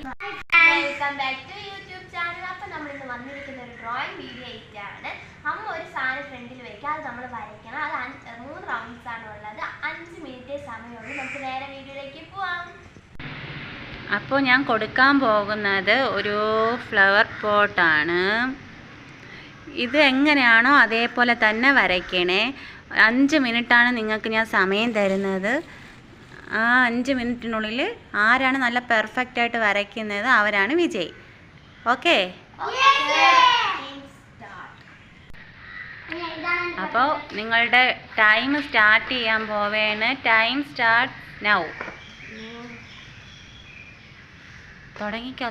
Welcome back to YouTube channel. അപ്പം നമ്മളിന്ന് വന്നിരിക്കുന്ന ഒരു ഡ്രോയിങ് വീഡിയോ ആയിട്ടാണ്. അമ്മ ഒരു സാധനം ഫ്രണ്ടിൽ വയ്ക്കുക, അത് നമ്മൾ വരയ്ക്കണം. അത് 3 റൗണ്ട്സ് ആണ് ഉള്ളത്. 5 മിനിറ്റേ സമയമുള്ളൂ. നമുക്ക് നേരെ വീഡിയോയിലേക്ക് പോവാം. അപ്പോൾ ഞാൻ കൊടുക്കാൻ പോകുന്നത് ഒരു ഫ്ലവർ പോട്ടാണ്. ഇത് എങ്ങനെയാണോ അതേപോലെ തന്നെ വരയ്ക്കണേ. 5 മിനിറ്റാണ് നിങ്ങൾക്ക് ഞാൻ സമയം തരുന്നത്. ആ 5 മിനിറ്റിനുള്ളിൽ ആരാണ് നല്ല പെർഫെക്റ്റ് ആയിട്ട് വരയ്ക്കുന്നത് അവരാണ് വിജയ്. ഓക്കെ? അപ്പോൾ നിങ്ങളുടെ ടൈം സ്റ്റാർട്ട് ചെയ്യാൻ പോവേണ്. Time start now. തുടങ്ങിക്കോ.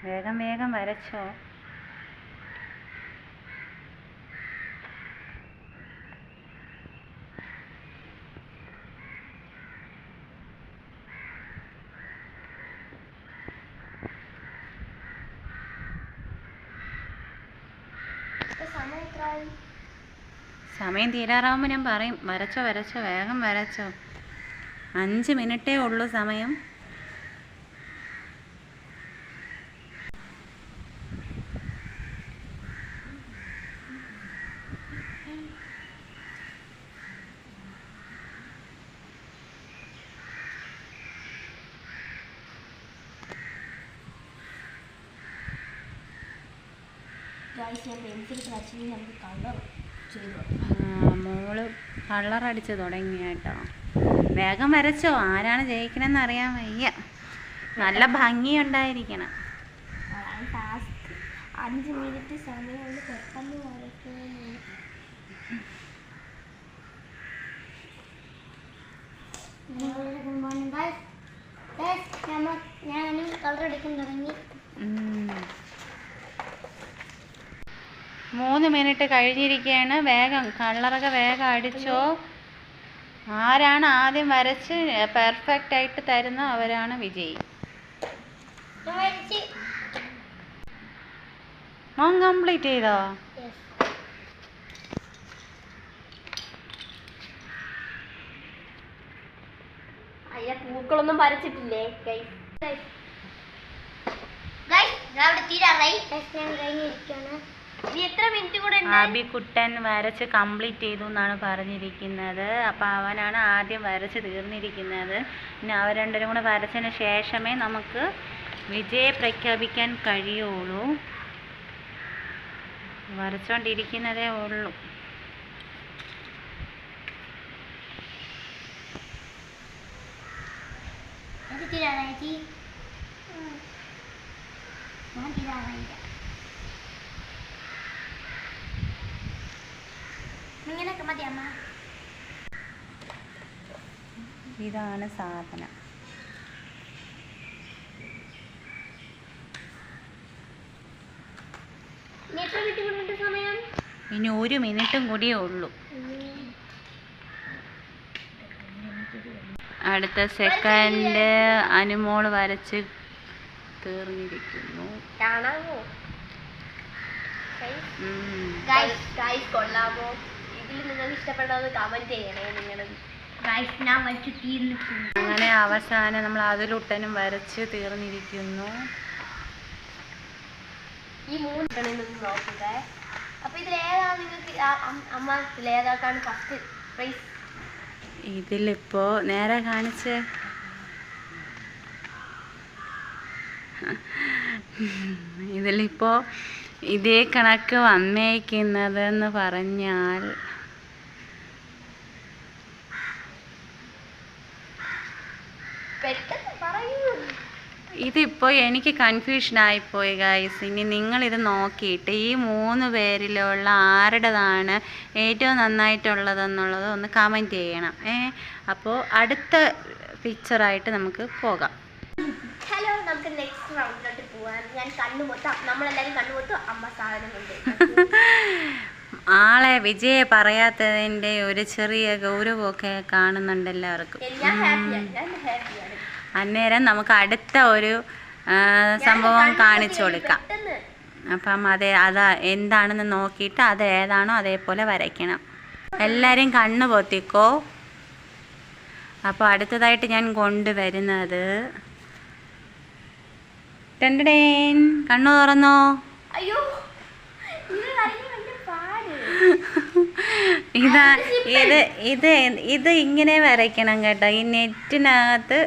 വേഗം വരച്ചോ. സമയം തീരാറാവുമ്പോൾ ഞാൻ പറയും. വരച്ചോ, വേഗം വരച്ചോ. 5 മിനിറ്റേ ഉള്ളൂ സമയം. മോള് കളർ അടിച്ച് തുടങ്ങി കേട്ടോ. വേഗം വരച്ചോ. ആരാണ് ജയിക്കണമെന്ന് അറിയാൻ വയ്യ. നല്ല ഭംഗിയുണ്ടായിരിക്കണം. 5 മിനിറ്റ് സമയമുള്ള പെട്ടെന്ന് വരയ്ക്കുന്നു. ഞാനും കളർ അടിക്കാൻ തുടങ്ങി. 3 മിനിറ്റ് കഴിഞ്ഞിരിക്കുകയാണ്. കളറൊക്കെ വേഗം അടിച്ചോ. ആരാണ് ആദ്യം വരച്ച് പെർഫെക്റ്റ് ആയിട്ട് തരുന്ന അവരാണ് വിജയി. മോൻ കംപ്ലീറ്റ് ചെയ്തോ? പൂക്കളൊന്നും വരച്ചിട്ടില്ലേ? അബിക്കുട്ടൻ വരച്ച് കംപ്ലീറ്റ് ചെയ്തു എന്നാണ് പറഞ്ഞിരിക്കുന്നത്. അപ്പോൾ അവനാണ് ആദ്യം വരച്ച് തീർന്നിരിക്കുന്നത്. പിന്നെ അവർ രണ്ടുപേരും കൂടെ വരച്ചതിന് ശേഷമേ നമുക്ക് വിജയെ പ്രഖ്യാപിക്കാൻ കഴിയുള്ളൂ. വരച്ചോണ്ടിരിക്കുന്നതേ ഉള്ളൂ. ഇതാണ് സാധനം. ഇനി 1 മിനിറ്റും കൂടിയേ ഉള്ളൂ. അടുത്ത സെക്കൻഡ് അനുമോള് വരച്ച് തീർന്നിരിക്കുന്നു. കൊള്ളാമോ? ഇതിൽ നിങ്ങൾക്ക് ഇഷ്ടപ്പെട്ടത് കമന്റ് ചെയ്യണേ. അങ്ങനെ അവസാനം നമ്മൾ അതിലൊട്ടനും വരച്ച് തീർന്നിരിക്കുന്നു. ഈ 3 നോക്കുക. അപ്പൊ ഇതിലേതാണ് നിങ്ങൾക്ക് അമ്മ ഏതാക്കാണ് ഫസ്റ്റ് പ്രൈസ്? ഇതിലിപ്പോ നേരെ കാണിച്ച് ഇതിലിപ്പോ ഇതേ കണക്ക് വന്നേക്കുന്നതെന്ന് പറഞ്ഞാൽ ഇതിപ്പോൾ എനിക്ക് കൺഫ്യൂഷനായിപ്പോയി ഗൈസ്. ഇനി നിങ്ങളിത് നോക്കിയിട്ട് ഈ 3 പേരിലുള്ള ആരുടേതാണ് ഏറ്റവും നന്നായിട്ടുള്ളതെന്നുള്ളത് ഒന്ന് കമൻറ്റ് ചെയ്യണം. അപ്പോൾ അടുത്ത പിക്ചറായിട്ട് നമുക്ക് പോകാം. ഹലോ, നമുക്ക് നെക്സ്റ്റ് റൗണ്ടിലോട്ട് പോവാൻ. ഞാൻ നമ്മളെല്ലാവരും കണ്ണുമൊത്തും അമ്മ സാധനം കൊണ്ട് ആളെ വിജയെ പറയാത്തതിൻ്റെ ഒരു ചെറിയ ഗൗരവമൊക്കെ കാണുന്നുണ്ട് എല്ലാവർക്കും. അന്നേരം നമുക്ക് അടുത്ത ഒരു സംഭവം കാണിച്ചു കൊടുക്കാം. അപ്പം അതാ എന്താണെന്ന് നോക്കിയിട്ട് അത് ഏതാണോ അതേപോലെ വരയ്ക്കണം. എല്ലാവരും കണ്ണ് പൊത്തിക്കോ. അപ്പോൾ അടുത്തതായിട്ട് ഞാൻ കൊണ്ടുവരുന്നത് ടെൻഡേൻ, കണ്ണു തുറന്നോ. അയ്യോ ഇത് ഇങ്ങനെ വരയ്ക്കണം കേട്ടോ. ഈ നെറ്റിനകത്ത്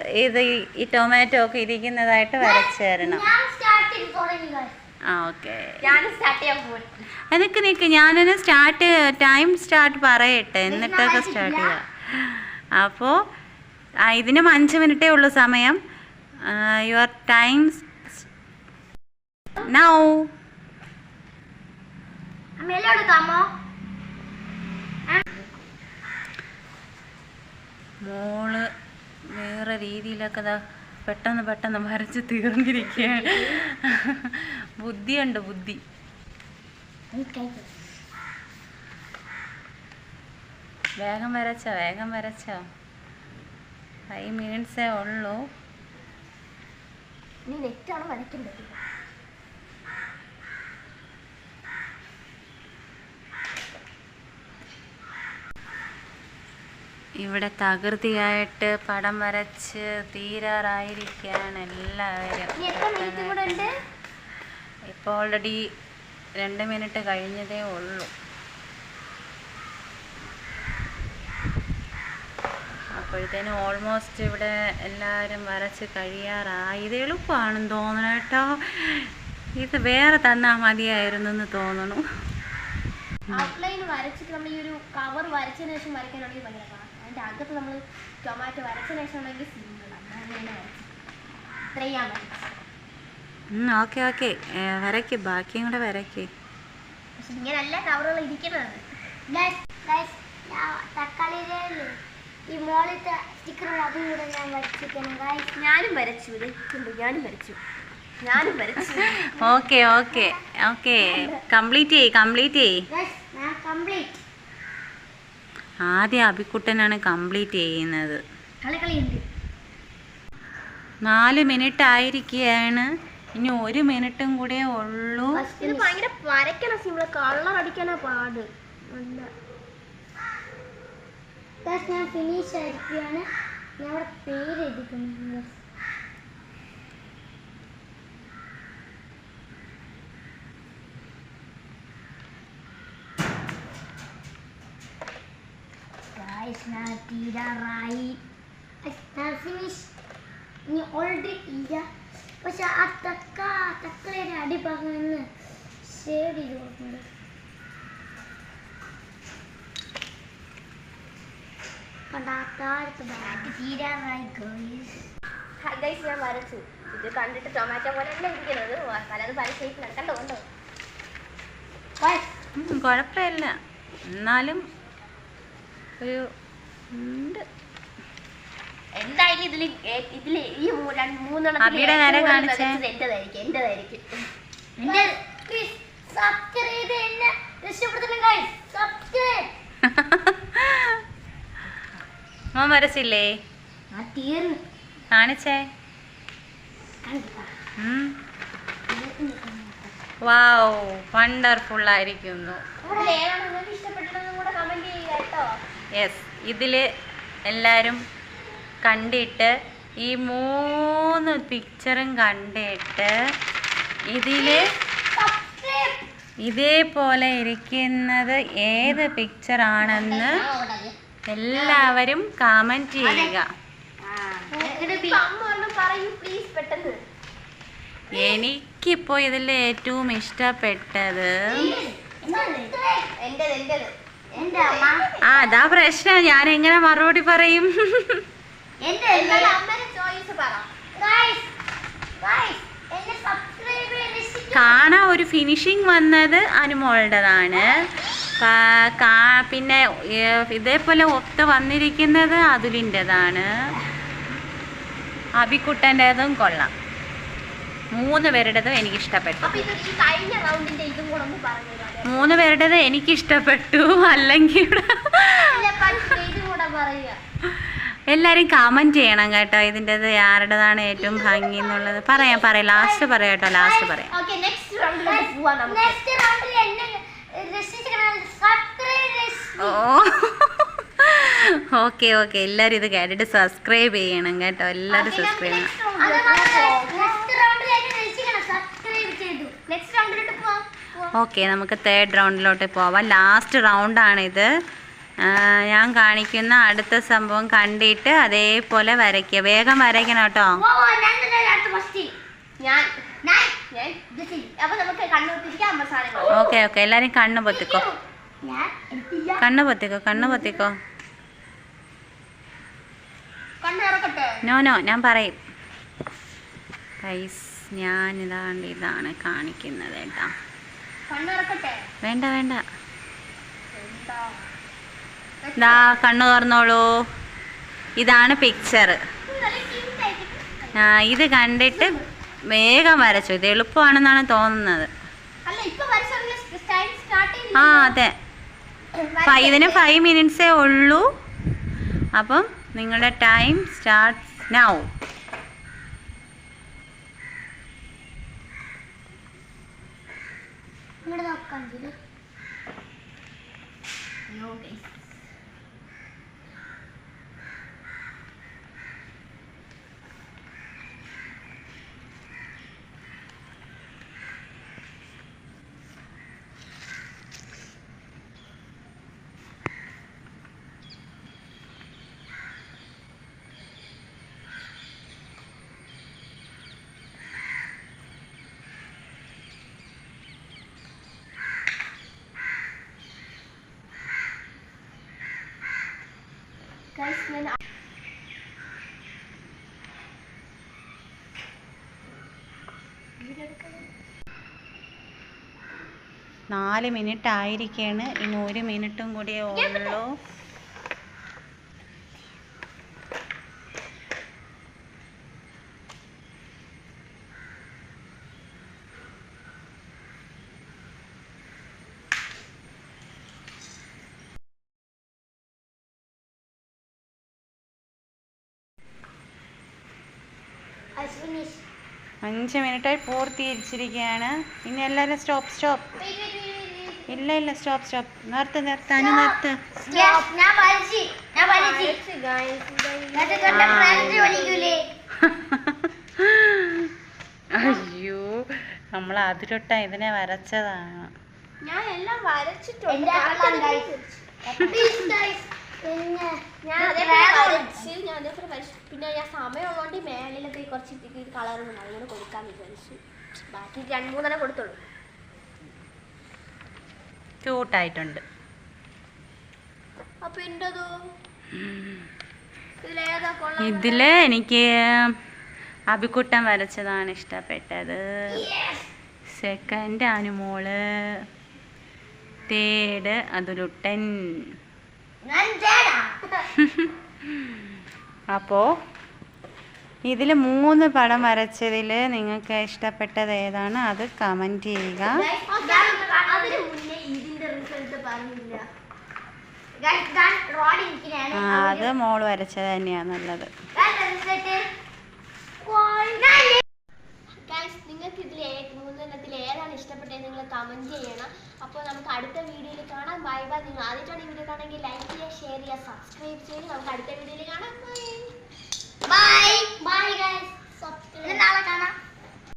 ഈ ടൊമാറ്റോ ഒക്കെ ഇരിക്കുന്നതായിട്ട് വരച്ചു തരണം. ആ ഓക്കെ, നിക്ക് ഞാനൊരു ടൈം സ്റ്റാർട്ട് പറയട്ടെ, എന്നിട്ടൊക്കെ സ്റ്റാർട്ട് ചെയ്യാം. അപ്പോൾ ഇതിനും 5 മിനിറ്റേ ഉള്ളൂ സമയം. Your time now. മോള് വേറെ രീതിയിലൊക്കെ പെട്ടെന്ന് വരച്ച് തീർന്നിരിക്കുകയാണ്. ബുദ്ധിയുണ്ട്, ബുദ്ധി. വേഗം വരച്ചോ. 5 മിനിറ്റ്സേ ഉള്ളൂ. നീ നെറ്റാണോ വരയ്ക്കേണ്ടത്? ഇവിടെ തകൃതിയായിട്ട് പടം വരച്ച് തീരാറായിരിക്കുകയാണ് എല്ലാവരും. ഇപ്പോൾ ഓൾറെഡി 2 മിനിറ്റ് കഴിഞ്ഞതേ ഉള്ളൂ. അപ്പോഴത്തേനും ഓൾമോസ്റ്റ് ഇവിടെ എല്ലാവരും വരച്ച് കഴിയാറായി. ഇത് എളുപ്പമാണെന്ന് തോന്നണം കേട്ടോ. ഇത് വേറെ തന്നാൽ മതിയായിരുന്നു എന്ന് തോന്നണു. ഔട്ട്ലൈൻ വരച്ചിട്ട് നമ്മൾ ഈ ഒരു കവർ വരച്ചതിന് ശേഷം വരയ്ക്കാനാണെങ്കിൽ ഭയങ്കര പാടാണ്. അതിൻ്റെ അകത്ത് നമ്മൾ ടൊമാറ്റോ വരച്ചതിന് ശേഷം ആണെങ്കിൽ സിമ്പിളാണ്. ഓക്കെ വരയ്ക്ക്, ബാക്കിയും കൂടെ വരയ്ക്ക്. പക്ഷെ ഇങ്ങനല്ല കവറുകൾ ഇരിക്കുന്നത്. തക്കാളിയിലെ ഈ മോളിത്തെ സ്റ്റിക്കർ അതും കൂടെ ഞാൻ വരച്ചിരിക്കണം. ഞാനും വരച്ചു. ഓക്കെ കംപ്ലീറ്റ് ചെയ്യ്. ആദ്യം അഭിക്കുട്ടനാണ് കംപ്ലീറ്റ് ചെയ്യുന്നത്. 4 മിനിറ്റ് ആയിരിക്കുകയാണ്. ഇനി 1 മിനിറ്റും കൂടെ ഉള്ളൂ. ഇത് ഭയങ്കര വരയ്ക്കണ സിമ്പിൾ, കളർ അടിക്കാനാ പാട്. ഞാൻ ഫിനിഷ് ആയിരിക്കുകയാണ്. ഞാൻ അവിടെ പേര് എഴുതിക്കുന്നു. തീരാറായി. ഇനി ഓൾറെഡി ഇല്ല. പക്ഷെ ആ തക്കളയുടെ അടിഭാഗം നിന്ന് ഷേഡ് ചെയ്ത് കൊടുക്കുന്നുണ്ട്. തീരാറായി ഗൈസ്. ഞാൻ വരച്ചു. ഇത് കണ്ടിട്ട് ടൊമാറ്റോ പോലെ അല്ല ഇരിക്കുന്നത്. പലത് പല ഷേപ്പിലാണ്. കണ്ടോ? കുഴപ്പമില്ല, എന്നാലും ഒരു ഉണ്ട്. എന്തായാലും ഇതില് ഈ 3 മോൻ വരച്ചില്ലേ? കാണിച്ചേ. വാവ്, വണ്ടർഫുൾ ആയിരിക്കുന്നു. യെസ്, ഇതിൽ എല്ലാവരും കണ്ടിട്ട് ഈ 3 പിക്ചറും കണ്ടിട്ട് ഇതിൽ ഇതേപോലെ ഇരിക്കുന്നത് ഏത് പിക്ചറാണെന്ന് എല്ലാവരും കമൻറ്റ് ചെയ്യുക. എനിക്കിപ്പോൾ ഇതിൽ ഏറ്റവും ഇഷ്ടപ്പെട്ടത് അതാ പ്രശ്നം, ഞാൻ എങ്ങനെ മറുപടി പറയും? കാണാൻ ഒരു ഫിനിഷിങ് വന്നത് അനുമോളുടേതാണ്. പിന്നെ ഇതേപോലെ ഒത്ത് വന്നിരിക്കുന്നത് അതുലിൻ്റെതാണ്. അഭിക്കുട്ടൻ്റെതും കൊള്ളാം. 3 പേരുടേതും എനിക്കിഷ്ടപ്പെട്ടു. അപ്പൊ ഇത് ഈ കഴിഞ്ഞ റൗണ്ടിന്റെ ഇതും കൂടെ ഒന്ന് പറഞ്ഞു തരാം. 3 പേരുടേത് എനിക്കിഷ്ടപ്പെട്ടു. അല്ലെങ്കിൽ ഇതും കൂടെ പറയുക. എല്ലാവരും കമൻറ്റ് ചെയ്യണം കേട്ടോ, ഇതിൻ്റെത് ആരുടേതാണ് ഏറ്റവും ഭംഗി എന്നുള്ളത്. പറയാം ലാസ്റ്റ് പറയാം കേട്ടോ, ലാസ്റ്റ് പറയാം. ഓക്കേ, നെക്സ്റ്റ് റൗണ്ടിലേക്ക് പോവാം നമുക്ക്. നെക്സ്റ്റ് റൗണ്ടിൽ എന്നെ ഓക്കെ എല്ലാവരും ഇത് കേട്ടിട്ട് സബ്സ്ക്രൈബ് ചെയ്യണം കേട്ടോ, എല്ലാവരും സബ്സ്ക്രൈബ് ചെയ്യണം. ഓക്കെ, നമുക്ക് 3rd റൗണ്ടിലോട്ട് പോവാം. ലാസ്റ്റ് റൗണ്ടാണിത്. ഞാൻ കാണിക്കുന്ന അടുത്ത സംഭവം കണ്ടിട്ട് അതേപോലെ വരയ്ക്കുക. വേഗം വരയ്ക്കണം കേട്ടോ. ഓക്കെ എല്ലാവരും കണ്ണ് പൊത്തിക്കോ. നോ ഞാൻ പറയും. ഗൈസ്, ഇതാണ് കാണിക്കുന്നത് കേട്ടോ. വേണ്ട ദാ കണ്ണു തുറന്നോളൂ. ഇതാണ് പിക്ചർ. ഇത് കണ്ടിട്ട് വേഗം വരച്ചു. ഇത് എളുപ്പമാണെന്നാണ് തോന്നുന്നത്. അതെ, ഇതിന് 5 മിനിറ്റ്സേ ഉള്ളൂ. അപ്പം നിങ്ങളുടെ ടൈം സ്റ്റാർട്ട്സ് നൗ. നാല് മിനിറ്റ് ആയിരിക്കാണ്. ഇനി 1 മിനിറ്റും കൂടിയേ ഉള്ളൂ. അഞ്ച് മിനിറ്റായി പൂർത്തീകരിച്ചിരിക്കുകയാണ്. ഇനി എല്ലാവരും സ്റ്റോപ്പ്. ഇല്ല സ്റ്റോപ്പ്. നിർത്ത്. അയ്യോ, നമ്മൾ അതിലൊട്ട ഇതിനെ വരച്ചതാണ്. ഞാൻ എല്ലാം വരച്ചിട്ടുണ്ട്. പിന്നെ ഞാൻ സമയമുള്ളതുകൊണ്ട് മേളിലൊക്കെ കുറച്ച് കളറും അങ്ങനെ കൊടുക്കാൻ വിചാരിച്ചു. ബാക്കി 2-3 കൊടുത്തുള്ളൂ. ക്യൂട്ടായിട്ടുണ്ട്. അപ്പൊ ഇതില് എനിക്ക് അബിക്കുട്ടൻ വരച്ചതാണ് ഇഷ്ടപ്പെട്ടത്. Second Anumol, third അതുലുട്ടൻ. അപ്പോൾ ഇതിൽ 3 പടം വരച്ചതിൽ നിങ്ങൾക്ക് ഇഷ്ടപ്പെട്ടത് ഏതാണ് അത് കമൻറ്റ് ചെയ്യുക. അത് മോൾ വരച്ചത് തന്നെയാണ് നല്ലത്. നിങ്ങൾക്ക് ഇതിൽ 3 ഏതാണ് ഇഷ്ടപ്പെട്ടത് നിങ്ങൾ കമൻറ്റ് ചെയ്യണം. അപ്പോൾ നമുക്ക് അടുത്ത വീഡിയോയിൽ കാണാം. ബൈ. നിങ്ങൾ ആദ്യമായിട്ടാണ് ഈ വീഡിയോ കാണുമെങ്കിൽ ലൈക്ക് ചെയ്യുക, ഷെയർ ചെയ്യുക, സബ്സ്ക്രൈബ് ചെയ്യുക. നമുക്ക് അടുത്ത വീഡിയോയിൽ കാണാം.